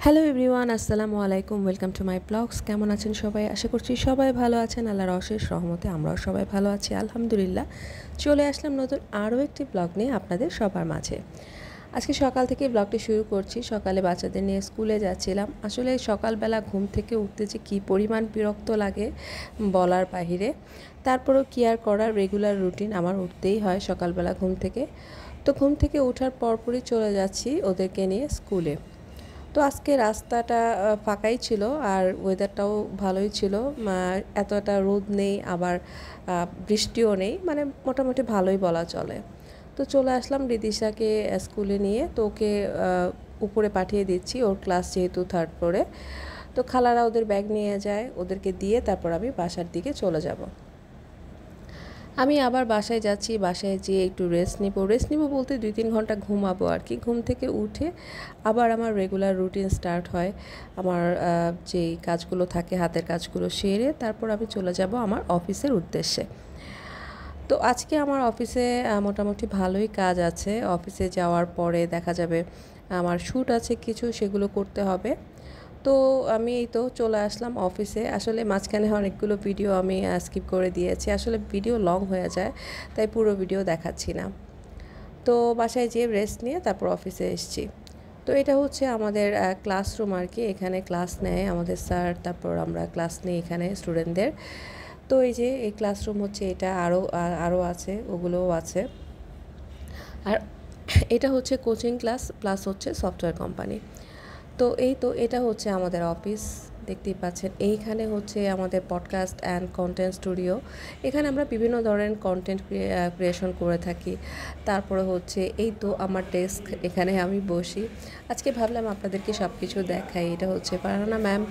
Hello everyone, আসসালামু আলাইকুম। Welcome to my blogs. কেমন আছেন সবাই? আশা করছি সবাই ভালো আছেন। আল্লাহর অশেষ রহমতে আমরাও সবাই ভালো আছি, আলহামদুলিল্লাহ। চলে আসলাম নতুন আরও একটি ব্লগ নিয়ে আপনাদের সবার মাঝে। আজকে সকাল থেকে ব্লগটি শুরু করছি। সকালে বাচ্চাদের নিয়ে স্কুলে যাচ্ছিলাম। আসলে সকালবেলা ঘুম থেকে উঠতে যে কী পরিমাণ বিরক্ত লাগে বলার বাহিরে। তারপরেও কি আর করার, রেগুলার রুটিন আমার উঠতেই হয় সকালবেলা ঘুম থেকে। তো ঘুম থেকে ওঠার পরপরই চলে যাচ্ছি ওদেরকে নিয়ে স্কুলে। তো আজকে রাস্তাটা ফাঁকাই ছিল আর ওয়েদারটাও ভালোই ছিল। এতটা রোদ নেই, আবার বৃষ্টিও নেই, মানে মোটামুটি ভালোই বলা চলে। তো চলে আসলাম রিদিশাকে স্কুলে নিয়ে। তো ওকে উপরে পাঠিয়ে দিচ্ছি, ওর ক্লাস যেহেতু থার্ড ফ্লোরে। তো খালারা ওদের ব্যাগ নিয়ে যায়, ওদেরকে দিয়ে তারপর আমি বাসার দিকে চলে যাব। আমি আবার বাসায় যাচ্ছি। বাসায় যেয়ে একটু রেস্ট নিব বলতে 2-3 ঘন্টা ঘুমাবো আর কি। ঘুম থেকে উঠে আবার আমার রেগুলার রুটিন স্টার্ট হয়। আমার যেই কাজগুলো থাকে, হাতের কাজগুলো সেরে তারপর আমি চলে যাব আমার অফিসের উদ্দেশ্যে। তো আজকে আমার অফিসে মোটামুটি ভালোই কাজ আছে। অফিসে যাওয়ার পরে দেখা যাবে আমার শ্যুট আছে কিছু, সেগুলো করতে হবে। তো আমি এই তো চলে আসলাম অফিসে। আসলে মাঝখানে অনেকগুলো ভিডিও আমি স্কিপ করে দিয়েছি। আসলে ভিডিও লং হয়ে যায়, তাই পুরো ভিডিও দেখাচ্ছি না। তো বাসায় যেয়ে রেস্ট নিয়ে তারপর অফিসে এসেছি। তো এটা হচ্ছে আমাদের ক্লাসরুম আর কি। এখানে ক্লাস নেয় আমাদের স্যার, তারপর আমরা ক্লাস নিই এখানে স্টুডেন্টদের। তো এই যে এই ক্লাসরুম হচ্ছে এটা, আরও আছে, ওগুলোও আছে। আর এটা হচ্ছে কোচিং ক্লাস প্লাস হচ্ছে সফটওয়্যার কোম্পানি। তো এই তো এটা হচ্ছে আমাদের অফিস, দেখতেই পাচ্ছেন। এইখানে হচ্ছে আমাদের পডকাস্ট অ্যান্ড কন্টেন্ট স্টুডিও। এখানে আমরা বিভিন্ন ধরনের কন্টেন্ট ক্রিয়েশন করে থাকি। তারপরে হচ্ছে এই তো আমার ডেস্ক, এখানে আমি বসি। আজকে ভাবলাম আপনাদেরকে সব কিছু দেখাই। এটা হচ্ছে পারানা ম্যাম।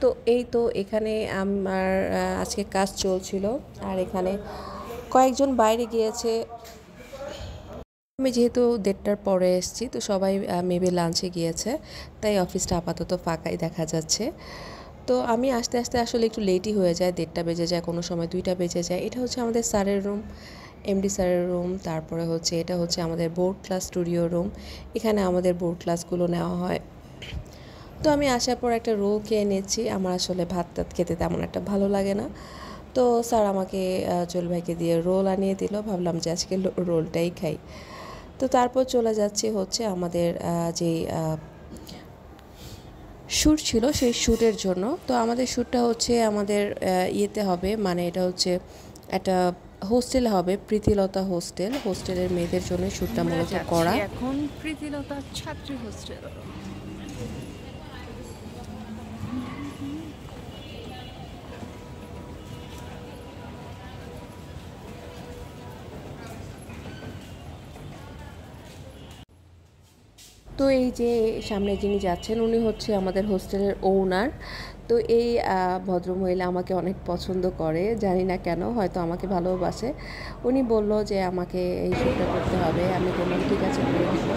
তো এই তো এখানে আমার আজকে কাজ চলছিল। আর এখানে কয়েকজন বাইরে গিয়েছে। আমি যেহেতু 1:30টার পরে এসেছি, তো সবাই মেবি লাঞ্চে গিয়েছে, তাই অফিসটা আপাতত ফাঁকাই দেখা যাচ্ছে। তো আমি আস্তে আস্তে আসলে একটু লেটই হয়ে যায়, 1:30 বেজে যায়, কোনো সময় 2টা বেজে যায়। এটা হচ্ছে আমাদের স্যারের রুম, এমডি স্যারের রুম। তারপরে হচ্ছে এটা হচ্ছে আমাদের বোর্ড ক্লাস স্টুডিও রুম। এখানে আমাদের বোর্ড ক্লাসগুলো নেওয়া হয়। তো আমি আসার পর একটা রোল খেয়ে নিচ্ছি। আমার আসলে ভাত টাত খেতে তেমন একটা ভালো লাগে না। তো স্যার আমাকে জল ভাইকে দিয়ে রোল আনিয়ে দিল। ভাবলাম যে আজকে রোলটাই খাই। তো তারপর চলে যাচ্ছে হচ্ছে আমাদের যেই শ্যুট ছিল সেই শ্যুটের জন্য। তো আমাদের শ্যুটটা হচ্ছে আমাদের ইয়েতে হবে, মানে এটা হচ্ছে একটা হোস্টেল হবে, প্রীতিলতা হোস্টেলের মেয়েদের জন্য শ্যুটটা মূলত করা। এখন প্রীতিলতা ছাত্রী হোস্টেল। তো এই যে সামনে যিনি যাচ্ছেন উনি হচ্ছে আমাদের হোস্টেলের ওনার। তো এই ভদ্রমহিলা আমাকে অনেক পছন্দ করে, জানি না কেন, হয়তো আমাকে ভালোবাসে। উনি বলল যে আমাকে এই শ্যুটটা করতে হবে। আমি বললাম ঠিক আছে, করে দিব।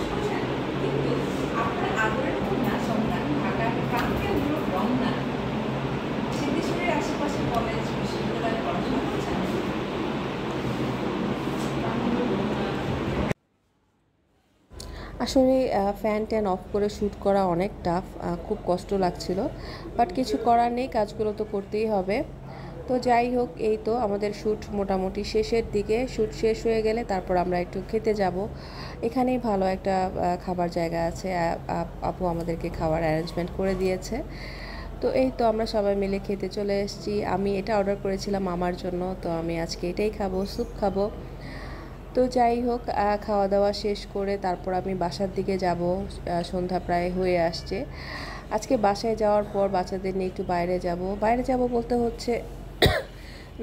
আসলে ফ্যান ট্যান অফ করে শ্যুট করা অনেক টাফ, খুব কষ্ট লাগছিল। বাট কিছু করার নেই, কাজগুলো তো করতেই হবে। তো যাই হোক, এই তো আমাদের শ্যুট মোটামুটি শেষের দিকে। শ্যুট শেষ হয়ে গেলে তারপর আমরা একটু খেতে যাব। এখানেই ভালো একটা খাবার জায়গা আছে, আপু আমাদেরকে খাবার অ্যারেঞ্জমেন্ট করে দিয়েছে। তো এই তো আমরা সবাই মিলে খেতে চলে এসেছি। আমি এটা অর্ডার করেছিলাম আমার জন্য, তো আমি আজকে এটাই খাবো, স্যুপ খাবো। তো যাই হোক, খাওয়া দাওয়া শেষ করে তারপর আমি বাসার দিকে যাব। সন্ধ্যা প্রায় হয়ে আসছে। আজকে বাসায় যাওয়ার পর বাচ্চাদের নিয়ে একটু বাইরে যাব বলতে হচ্ছে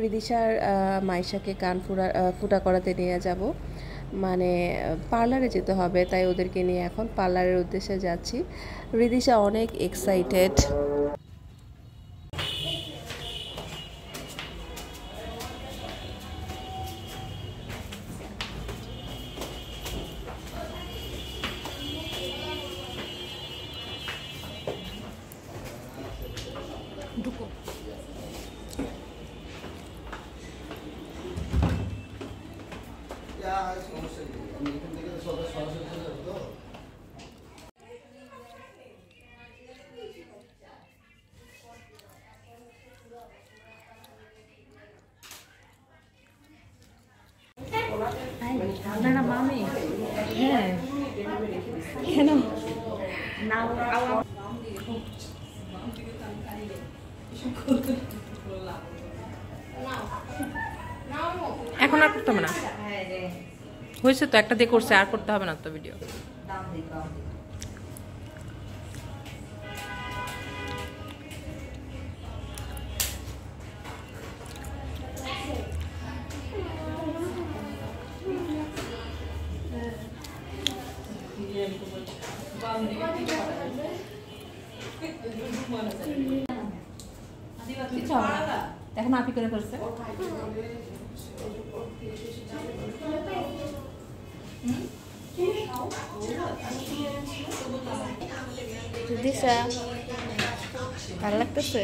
রিদিশার মাইশাকে কান ফুটা করাতে নিয়ে যাব। মানে পার্লারে যেতে হবে, তাই ওদেরকে নিয়ে এখন পার্লারের উদ্দেশ্যে যাচ্ছি। রিদিশা অনেক এক্সাইটেড। ঢুকো। এখন আর করতে হবে না, হয়েছে তো, একটা দিয়ে করছে, আর করতে হবে না তো ভিডিও। এখন আপি করে করছে দিশা ভালো লাগতেছে।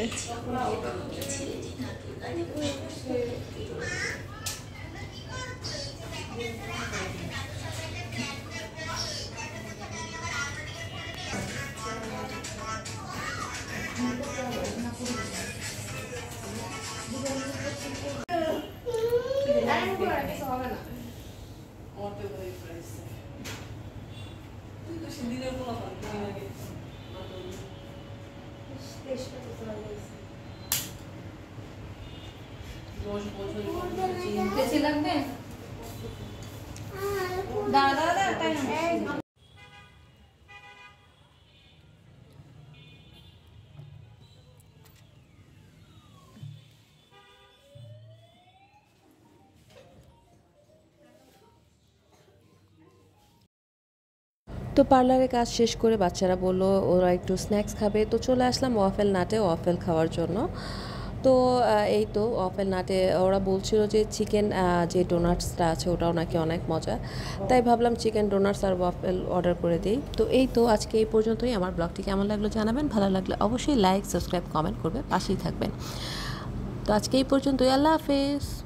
তো পার্লারে কাজ শেষ করে বাচ্চারা বলল ওরা একটু স্ন্যাক্স খাবে, তো চলে আসলাম ওয়াফেল নাটে ওয়াফেল খাওয়ার জন্য। তো এই তো ওয়াফেল নাটে ওরা বলছিল যে চিকেন যে ডোনাটসটা আছে ওটাও নাকি অনেক মজা, তাই ভাবলাম চিকেন ডোনাটস আর ওয়াফেল অর্ডার করে দিই। তো এই তো আজকে এই পর্যন্তই। আমার ব্লগটি কেমন লাগলো জানাবেন, ভালো লাগলে অবশ্যই লাইক সাবস্ক্রাইব কমেন্ট করবে, পাশেই থাকবেন। তো আজকে এই পর্যন্তই, আল্লাহ হাফেজ।